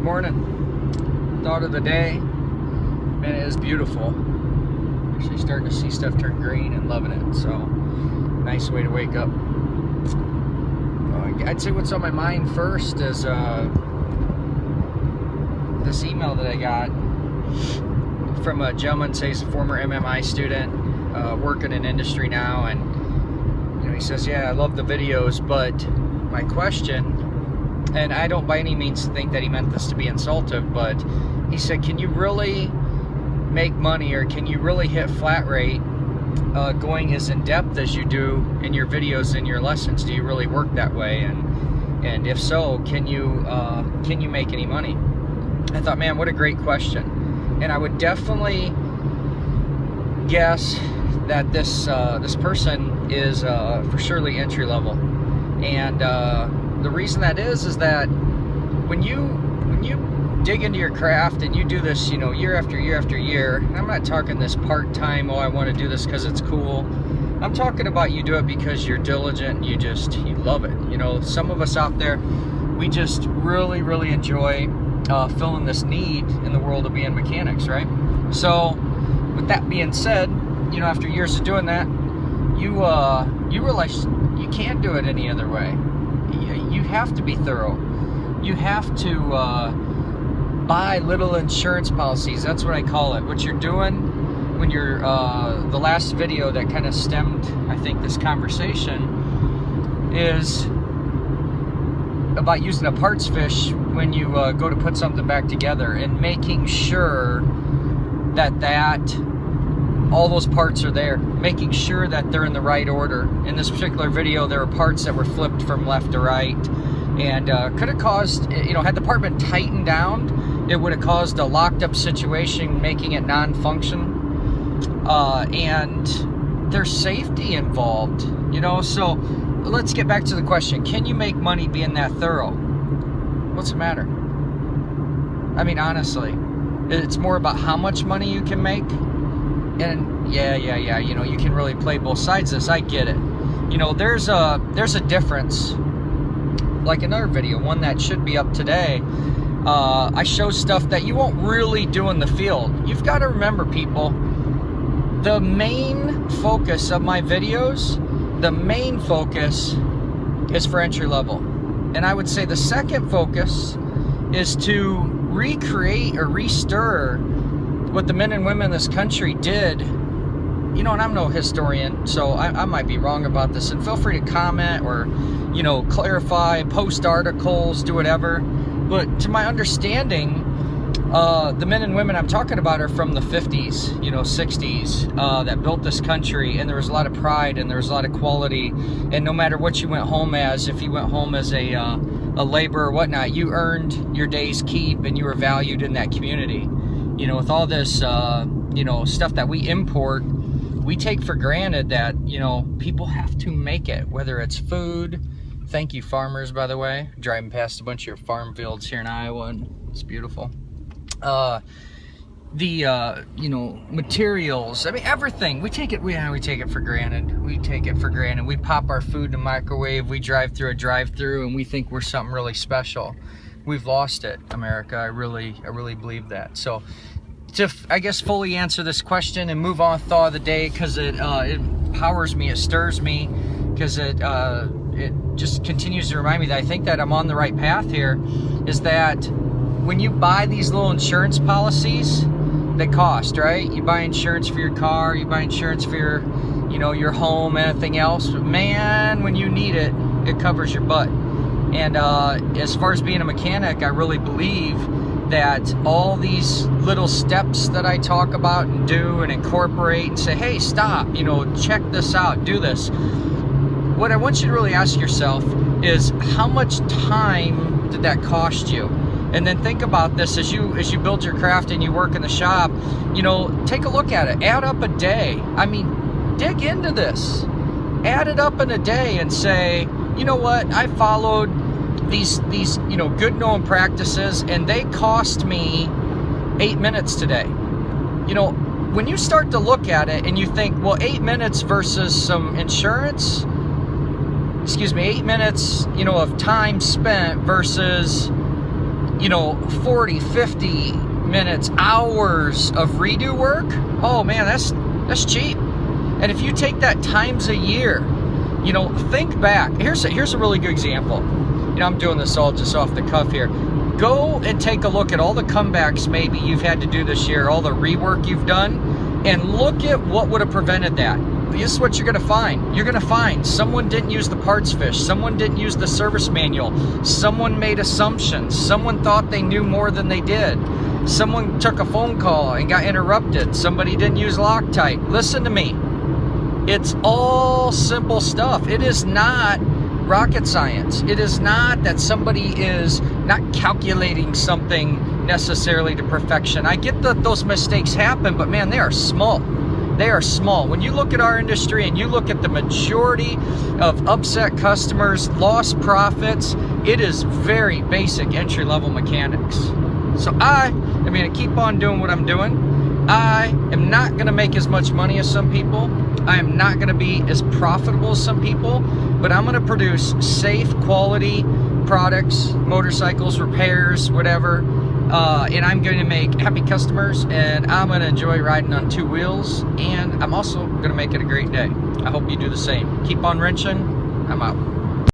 Good morning. Thought of the day. Man, it is beautiful. Actually starting to see stuff turn green and loving it. So, nice way to wake up. I'd say what's on my mind first is this email that I got from a gentleman, say he's a former MMI student, working in industry now, and he says, yeah, I love the videos, but my question, and I don't by any means think that he meant this to be insultive, but he said, can you really make money, or can you really hit flat rate going as in depth as you do in your videos and your lessons? Do you really work that way? And if so, can you make any money? I thought, man, what a great question. And I would definitely guess that this person is for surely entry level. And the reason that is that when you dig into your craft and you do this, year after year after year, and I'm not talking this part-time, oh, I want to do this because it's cool. I'm talking about you do it because you're diligent and you love it. Some of us out there, we just really, really enjoy filling this need in the world of being mechanics, right? So with that being said, after years of doing that, you realize you can't do it any other way. You have to be thorough. You have to buy little insurance policies. That's what I call it. What you're doing when you're the last video that kind of stemmed, I think, this conversation is about using a parts fish when you go to put something back together, and making sure that all those parts are there, making sure that they're in the right order. In this particular video, there were parts that were flipped from left to right, and could have caused, had the part been tightened down, it would have caused a locked up situation, making it non-function. And there's safety involved, so let's get back to the question. Can you make money being that thorough? What's the matter? I mean, honestly, it's more about how much money you can make. And yeah, you can really play both sides of this. I get it. There's a difference. Like another video, one that should be up today, I show stuff that you won't really do in the field. You've got to remember, people, the main focus of my videos, the main focus is for entry level. And I would say the second focus is to recreate or restir what the men and women in this country did. And I'm no historian, so I might be wrong about this, and feel free to comment or clarify, post articles, do whatever. But to my understanding, the men and women I'm talking about are from the 50s, 60s, that built this country, and there was a lot of pride and there was a lot of quality. And no matter what you went home as, if you went home as a laborer or whatnot, you earned your day's keep and you were valued in that community. With all this, stuff that we import, we take for granted that, people have to make it, whether it's food. Thank you, farmers, by the way. Driving past a bunch of your farm fields here in Iowa, and it's beautiful. Materials. I mean, everything. We take it for granted. We take it for granted. We pop our food in the microwave. We drive through a drive-through, and we think we're something really special. We've lost it, America. I really believe that. So, to I guess fully answer this question and move on with thought of the day, because it empowers me, it stirs me, because it just continues to remind me that I think that I'm on the right path here. Is that when you buy these little insurance policies, they cost, right? You buy insurance for your car, you buy insurance for your home, anything else. But man, when you need it, it covers your butt. And as far as being a mechanic, I really believe that all these little steps that I talk about and do and incorporate and say, hey, stop, check this out, do this. What I want you to really ask yourself is, how much time did that cost you? And then think about this as you build your craft and you work in the shop. Take a look at it. Add up a day. I mean, dig into this. Add it up in a day and say, you know what? I followed these good known practices, and they cost me 8 minutes today. When you start to look at it and you think, well, 8 minutes versus some insurance, 8 minutes, of time spent versus you know, 40, 50 minutes, hours of redo work, oh man, that's cheap. And if you take that times a year, you know, think back. Here's a really good example. You know, I'm doing this all just off the cuff here. Go and take a look at all the comebacks maybe you've had to do this year, all the rework you've done, and look at what would have prevented that. This is what you're going to find. You're going to find someone didn't use the parts fish, someone didn't use the service manual, someone made assumptions, someone thought they knew more than they did, someone took a phone call and got interrupted, somebody didn't use Loctite. Listen to me. It's all simple stuff. It is not rocket science. It is not that somebody is not calculating something necessarily to perfection. I get that those mistakes happen, but man, they are small. They are small. When you look at our industry and you look at the majority of upset customers, lost profits, it is very basic entry-level mechanics. So I'm going to keep on doing what I'm doing. I am not going to make as much money as some people. I am not going to be as profitable as some people, but I'm going to produce safe, quality products, motorcycles, repairs, whatever. And I'm going to make happy customers, and I'm going to enjoy riding on two wheels, and I'm also going to make it a great day. I hope you do the same. Keep on wrenching. I'm out.